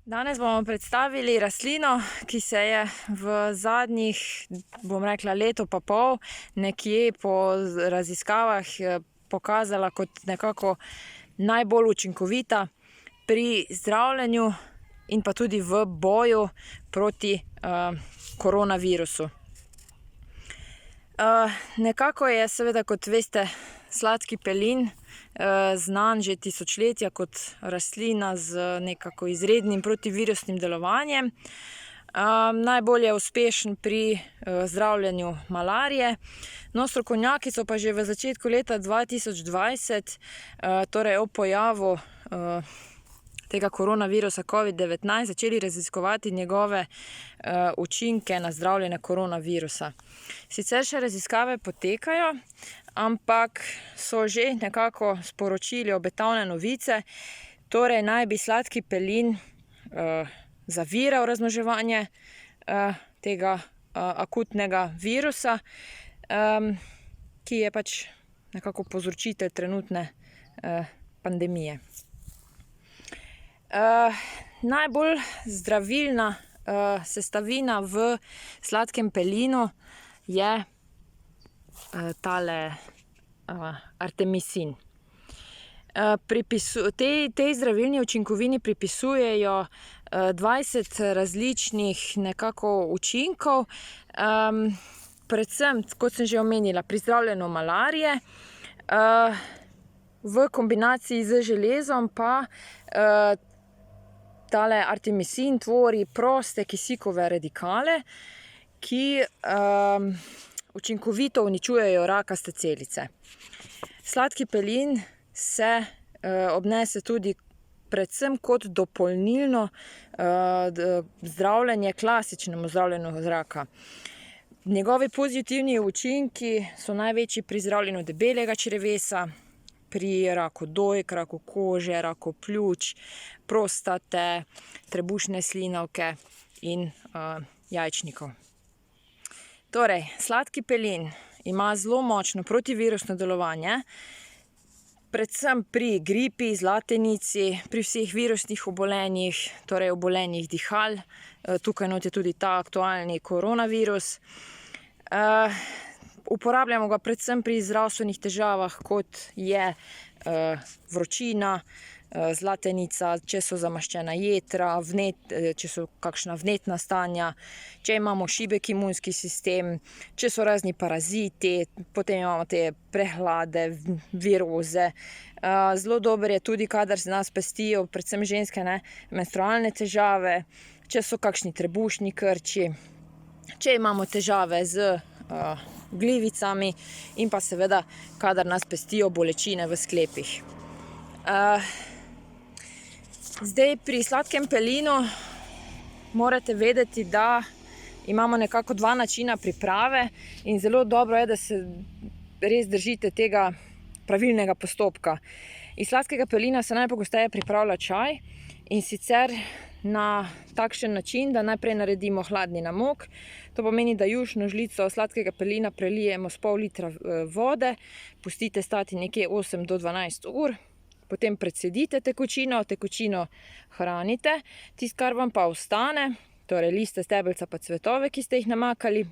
Danes bomo predstavili rastlino, ki se je v zadnjih, leto pa pol, nekje po raziskavah pokazala kot nekako najbolj učinkovita pri zdravljenju in pa tudi v boju proti koronavirusu. Nekako je seveda, kot veste, sladki pelin znan že tisočletja kot rastlina z nekako izrednim protivirusnim delovanjem. Najbolj je uspešen pri zdravljenju malarije. No, strokovnjaki so pa že v začetku leta 2020, torej ob pojavu tega koronavirusa COVID-19, začeli raziskovati njegove učinke na zdravljenje koronavirusa. Sicer še raziskave potekajo, ampak so že nekako sporočili obetavne novice, torej naj bi sladki pelin zaviral razmnoževanje tega akutnega virusa, ki je pač nekako povzročitelj trenutne pandemije. Najbolj zdravilna sestavina v sladkem pelinu je tale artemisin. Tej zdravilni učinkovini pripisujejo 20 različnih nekako učinkov, predvsem, kot sem že omenila, pri zdravljenju malarije, v kombinaciji z železom pa tale artemisin tvori proste kisikove radikale, ki učinkovito uničujejo rakaste celice. Sladki pelin se obnese tudi predvsem kot dopolnilno zdravljenje klasičnemu zdravljenju raka. Njegovi pozitivni učinki so največji pri zdravljenju debelega črevesa, pri raku dojk, raku kože, raku pljuč, prostate, trebušne slinavke in jajčnikov. Torej, sladki pelin ima zelo močno protivirusno delovanje, predvsem pri gripi, zlatenici, pri vseh virusnih obolenjih, torej obolenjih dihal. Tukaj not je tudi ta aktualni koronavirus. Uporabljamo ga predvsem pri zdravstvenih težavah, kot je vročina, zlatenica, če so zamaščena jetra, če so kakšna vnetna stanja, če imamo šibek imunski sistem, če so razni paraziti, potem imamo te prehlade, viroze. Zelo dober je tudi, kadar se nas pestijo, predvsem ženske, menstrualne težave, če so kakšni trebušni krči, če imamo težave z glivicami in pa seveda, kadar nas pestijo bolečine v sklepih. Zdaj, pri sladkem pelinu morate vedeti, da imamo nekako dva načina priprave in zelo dobro je, da se res držite tega pravilnega postopka. Iz sladkega pelina se najpogosteje pripravlja čaj, in sicer na takšen način, da najprej naredimo hladni namok. To pomeni, da jušno žlico sladkega pelina prelijemo s pol litra vode, pustite stati nekje 8 do 12 ur, potem precedite tekočino hranite, tisto, kar vam pa ostane, torej liste, stebelca pa cvetove, ki ste jih namakali,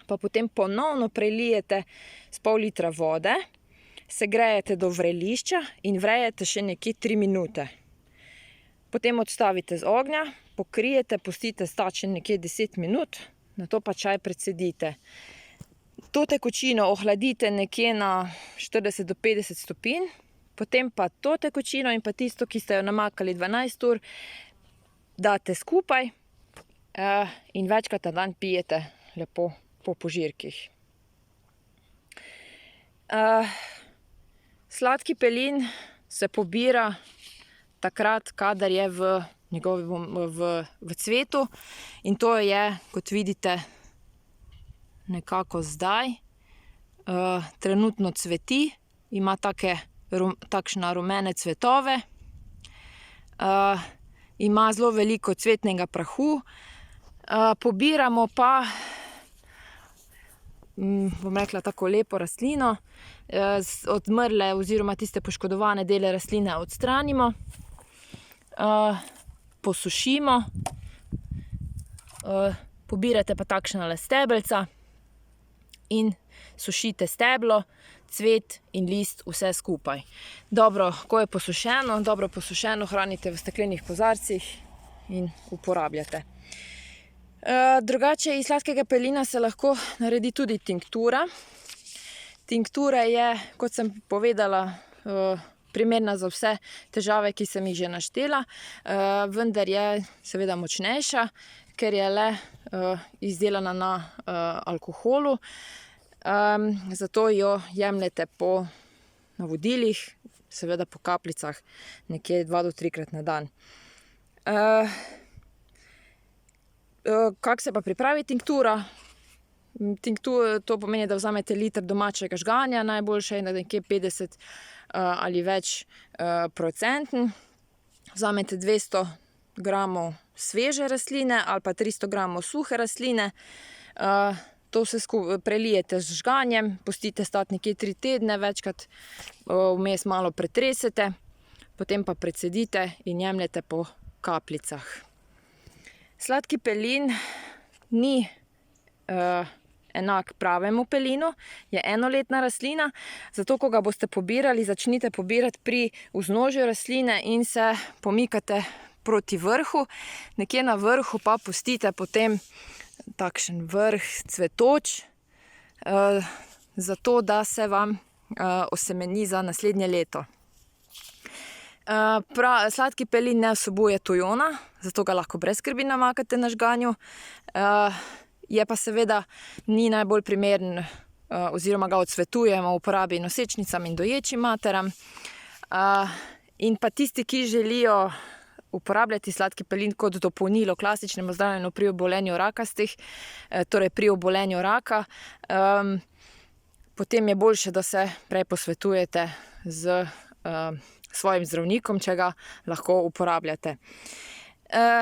pa potem ponovno prelijete s pol litra vode, segrejete do vrelišča in vrejete še nekje 3 minute. Potem odstavite z ognja, pokrijete, pustite stati še nekje 10 minut, nato pa čaj precedite. To tekočino ohladite nekje na 40 do 50 stopinj, potem pa to tekočino in pa tisto, ki ste jo namakali 12 ur, date skupaj in večkrat na dan pijete lepo po požirkih. Sladki pelin se pobira takrat, kadar je v cvetu, in to je, kot vidite, nekako zdaj. Trenutno cveti, ima takšna rumene cvetove, ima zelo veliko cvetnega prahu. Pobiramo pa, tako lepo rastlino, odmrle oziroma tiste poškodovane dele rastline odstranimo. posušimo, pobirate pa takšnale stebelca in sušite steblo, cvet in list, vse skupaj. Dobro, ko je posušeno, dobro posušeno, hranite v steklenih kozarcih in uporabljate. Drugače iz sladkega pelina se lahko naredi tudi tinktura. Tinktura je, kot sem povedala, primerna za vse težave, ki sem jih že naštela, vendar je seveda močnejša, ker je le izdelana na alkoholu. Zato jo jemljete po navodilih, seveda po kapljicah, nekje 2 do 3-krat na dan. Kako se pa pripravi tinktura? To pomeni, da vzamete liter domačega žganja, najboljše je nekje 50 ali več procenten. Vzamete 200 gramov sveže rastline ali pa 300 gramov suhe rastline. To vse prelijete z žganjem, pustite stati nekje 3 tedne, večkrat vmes malo pretresete, potem pa precedite in jemljete po kapljicah. Sladki pelin ni enak pravemu pelinu, je enoletna rastlina, zato ko ga boste pobirali, začnite pobirati pri vznožju rastline in se pomikate proti vrhu. Nekje na vrhu pa pustite potem takšen vrh cvetoč, zato da se vam osemeni za naslednje leto. Sladki pelin ne vsebuje tojona, zato ga lahko brez skrbi namakate na žganju. Je pa seveda ni najbolj primeren, oziroma ga odsvetujemo v uporabi nosečnicam in doječim materam. In pa tisti, ki želijo uporabljati sladki pelin kot dopolnilo klasičnemu zdravljenju pri obolenju rakastih, torej pri obolenju raka, potem je boljše, da se prej posvetujete z svojim zdravnikom, če ga lahko uporabljate.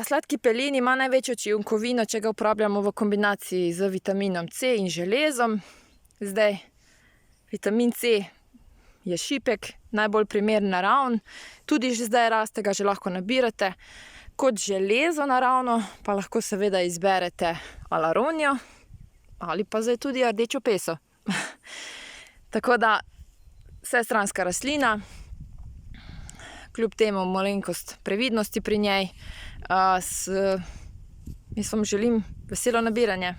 Sladki pelin ima največjo učinkovino, če ga uporabljamo v kombinaciji z vitaminom C in železom. Zdaj, vitamin C je šipek, najbolj primeren naravn, tudi že zdaj raste, ga že lahko nabirate. Kot železo naravno pa lahko seveda izberete alaronijo ali pa zdaj tudi rdečo peso. Tako da, vsestranska rastlina, kljub temu malenkost previdnosti pri njej. Jaz vam želim veselo nabiranje.